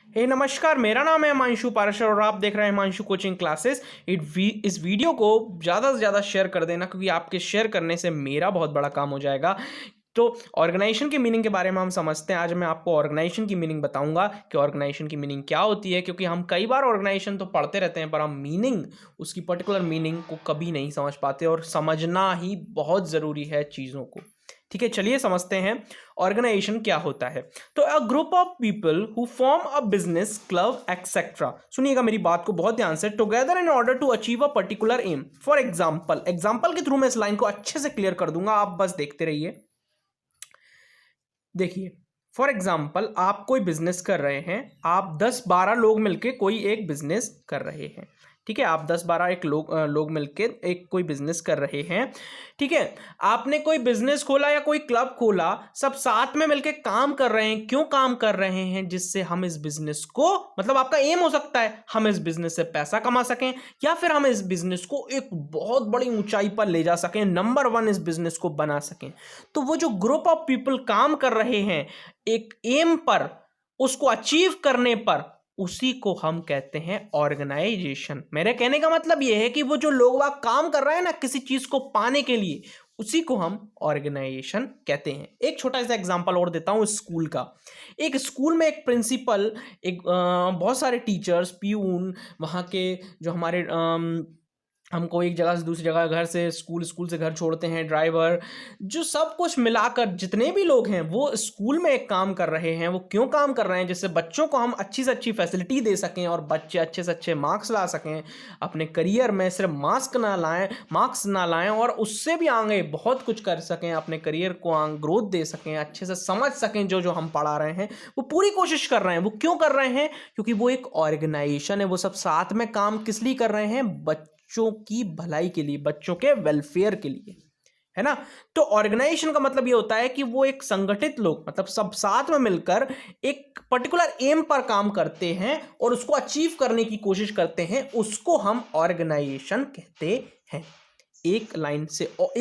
नमस्कार। मेरा नाम है हिमांशु पाराशर और आप देख रहे हैं हिमांशु कोचिंग क्लासेस। इस वीडियो को ज़्यादा से ज़्यादा शेयर कर देना, क्योंकि आपके शेयर करने से मेरा बहुत बड़ा काम हो जाएगा। तो ऑर्गेनाइजेशन की मीनिंग के बारे में हम समझते हैं। आज मैं आपको ऑर्गेनाइजेशन की मीनिंग बताऊंगा कि ऑर्गेनाइजेशन की मीनिंग क्या होती है, क्योंकि हम कई बार ऑर्गेनाइजेशन तो पढ़ते रहते हैं पर हम मीनिंग, उसकी पर्टिकुलर मीनिंग को कभी नहीं समझ पाते, और समझना ही बहुत ज़रूरी है चीज़ों को। ठीक है, चलिए समझते हैं ऑर्गेनाइजेशन क्या होता है। तो a group of people who form a business, club etcetera. सुनिएगा मेरी बात को बहुत ध्यान से। Together in order to achieve a particular aim. For example के थ्रू मैं इस लाइन को अच्छे से क्लियर कर दूंगा, आप बस देखते रहिए। देखिए, फॉर एग्जाम्पल आप कोई बिजनेस कर रहे हैं, आप 10-12 लोग मिलके कोई एक बिजनेस कर रहे हैं। ठीक है, आप 10-12 एक लोग मिलके एक कोई बिजनेस कर रहे हैं। ठीक है, आपने कोई बिजनेस खोला या कोई क्लब खोला, सब साथ में मिलके काम कर रहे हैं। क्यों काम कर रहे हैं? जिससे हम इस बिजनेस को, मतलब आपका एम हो सकता है हम इस बिजनेस से पैसा कमा सकें, या फिर हम इस बिजनेस को एक बहुत बड़ी ऊंचाई पर ले जा सकें, नंबर 1 इस बिजनेस को बना सकें। तो वो जो ग्रुप ऑफ पीपल काम कर रहे हैं एक एम पर, उसको अचीव करने पर, उसी को हम कहते हैं ऑर्गेनाइजेशन। मेरे कहने का मतलब यह है कि वो जो लोग वहां काम कर रहे हैं ना किसी चीज को पाने के लिए, उसी को हम ऑर्गेनाइजेशन कहते हैं। एक छोटा सा एग्जांपल और देता हूं स्कूल का। एक स्कूल में एक प्रिंसिपल, एक बहुत सारे टीचर्स, प्यून, वहां के जो हमारे हमको एक जगह से दूसरी जगह, घर से स्कूल, स्कूल से घर छोड़ते हैं, ड्राइवर, जो सब कुछ मिलाकर जितने भी लोग हैं वो स्कूल में एक काम कर रहे हैं। वो क्यों काम कर रहे हैं? जिससे बच्चों को हम अच्छी से अच्छी फैसिलिटी दे सकें और बच्चे अच्छे से अच्छे मार्क्स ला सकें अपने करियर में। सिर्फ मार्क्स ना लाएं और उससे भी आगे बहुत कुछ कर सकें, अपने करियर को ग्रोथ दे सकें, अच्छे से समझ सकें जो जो हम पढ़ा रहे हैं। वो पूरी कोशिश कर रहे हैं। वो क्यों कर रहे हैं? क्योंकि वो एक ऑर्गेनाइजेशन है। वो सब साथ में काम किस लिए कर रहे हैं? बच्चों की भलाई के लिए, बच्चों के वेलफेयर के लिए, है ना। तो ऑर्गेनाइजेशन का मतलब ये होता है कि वो एक संगठित लोग, मतलब सब साथ में मिलकर एक पर्टिकुलर एम पर काम करते हैं और उसको अचीव करने की कोशिश करते हैं, उसको हम ऑर्गेनाइजेशन कहते हैं। एक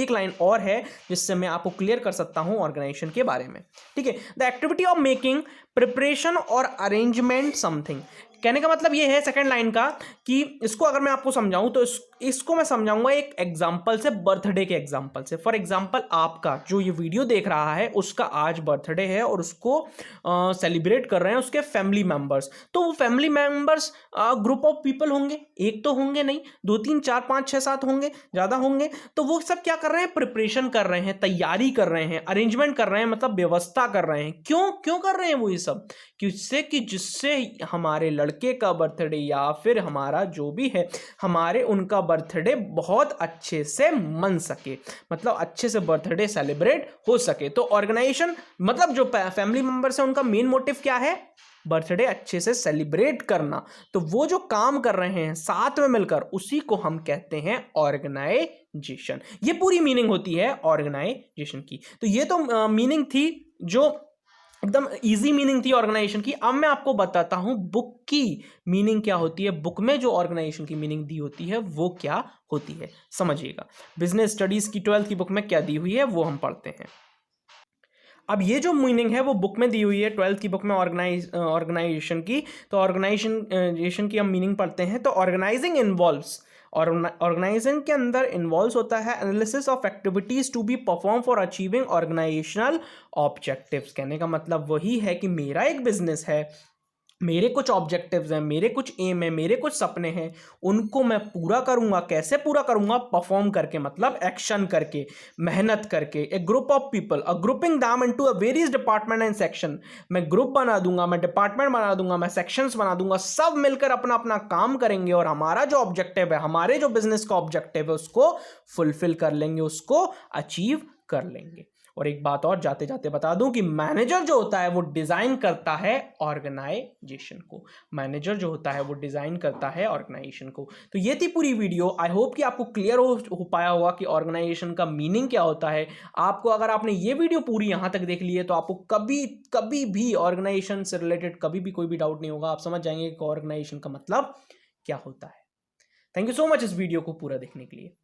लाइन और है जिससे मैं आपको क्लियर कर सकता हूं ऑर्गेनाइजेशन के बारे में। ठीक है, the activity of making, preparation और अरेंजमेंट समथिंग। कहने का मतलब ये है सेकंड लाइन का कि इसको अगर मैं आपको समझाऊं तो इसको मैं समझाऊंगा एक एग्जांपल से, बर्थडे के एग्जांपल से। फॉर एग्जांपल आपका जो ये वीडियो देख रहा है उसका आज बर्थडे है और उसको सेलिब्रेट कर रहे हैं उसके फैमिली मेंबर्स। तो वो family members group of people होंगे, एक तो होंगे नहीं, 2 3 4 5 6 7 होंगे, ज्यादा होंगे। तो वो सब क्या कर रहे हैं? प्रिपरेशन कर रहे हैं, तैयारी कर रहे हैं, अरेंजमेंट कर रहे हैं, मतलब व्यवस्था कर रहे हैं। क्यों क्यों कर रहे हैं वो ये सब? जिससे हमारे लड़के का बर्थडे या फिर हमारा जो भी है, हमारे उनका बर्थडे बहुत अच्छे से मन सके, मतलब अच्छे से बर्थडे सेलिब्रेट हो सके। तो ऑर्गेनाइजेशन मतलब जो फैमिली मेंबर्स है उनका मेन मोटिव क्या है? बर्थडे अच्छे से सेलिब्रेट करना। तो वो जो काम कर रहे हैं साथ में मिलकर, उसी को हम कहते हैं ऑर्गेनाइजेशन। ये पूरी मीनिंग होती है ऑर्गेनाइजेशन की। तो ये तो मीनिंग थी जो एकदम इजी मीनिंग थी ऑर्गेनाइजेशन की। अब मैं आपको बताता हूं बुक की मीनिंग क्या होती है। बुक में जो ऑर्गेनाइजेशन की मीनिंग दी होती है वो क्या होती है, समझिएगा। बिजनेस स्टडीज की 12th की बुक में क्या दी हुई है वो हम पढ़ते हैं। अब ये जो मीनिंग है वो बुक में दी हुई है, 12th की बुक में ऑर्गेनाइजेशन की। तो ऑर्गेनाइजेशन की हम मीनिंग पढ़ते हैं। तो ऑर्गेनाइजिंग इन्वॉल्व्स, और ऑर्गेनाइजिंग के अंदर इन्वॉल्व होता है analysis of activities to be perform for achieving organisational objectives. कहने का मतलब वही है कि मेरा एक बिजनेस है, मेरे कुछ ऑब्जेक्टिव्स हैं, मेरे कुछ एम है, मेरे कुछ सपने हैं, उनको मैं पूरा करूंगा। कैसे पूरा करूंगा? परफॉर्म करके, मतलब एक्शन करके, मेहनत करके। A group of people, a grouping them into a various department and section. मैं ग्रुप बना दूंगा, मैं डिपार्टमेंट बना दूंगा, मैं सेक्शंस बना दूंगा, सब मिलकर अपना अपना काम करेंगे और हमारा जो ऑब्जेक्टिव है, हमारे जो बिजनेस का ऑब्जेक्टिव है, उसको फुलफिल कर लेंगे, उसको अचीव कर लेंगे। और एक बात और जाते जाते बता दूं कि मैनेजर जो होता है वो डिजाइन करता है ऑर्गेनाइजेशन को। मैनेजर जो होता है वो डिजाइन करता है ऑर्गेनाइजेशन को। तो ये थी पूरी वीडियो। आई होप कि आपको क्लियर हो पाया होगा कि ऑर्गेनाइजेशन का मीनिंग क्या होता है। आपको, अगर आपने ये वीडियो पूरी यहां तक देख ली है तो आपको कभी कभी भी ऑर्गेनाइजेशन से रिलेटेड कभी भी कोई भी डाउट नहीं होगा। आप समझ जाएंगे कि ऑर्गेनाइजेशन का मतलब क्या होता है। थैंक यू सो मच इस वीडियो को पूरा देखने के लिए।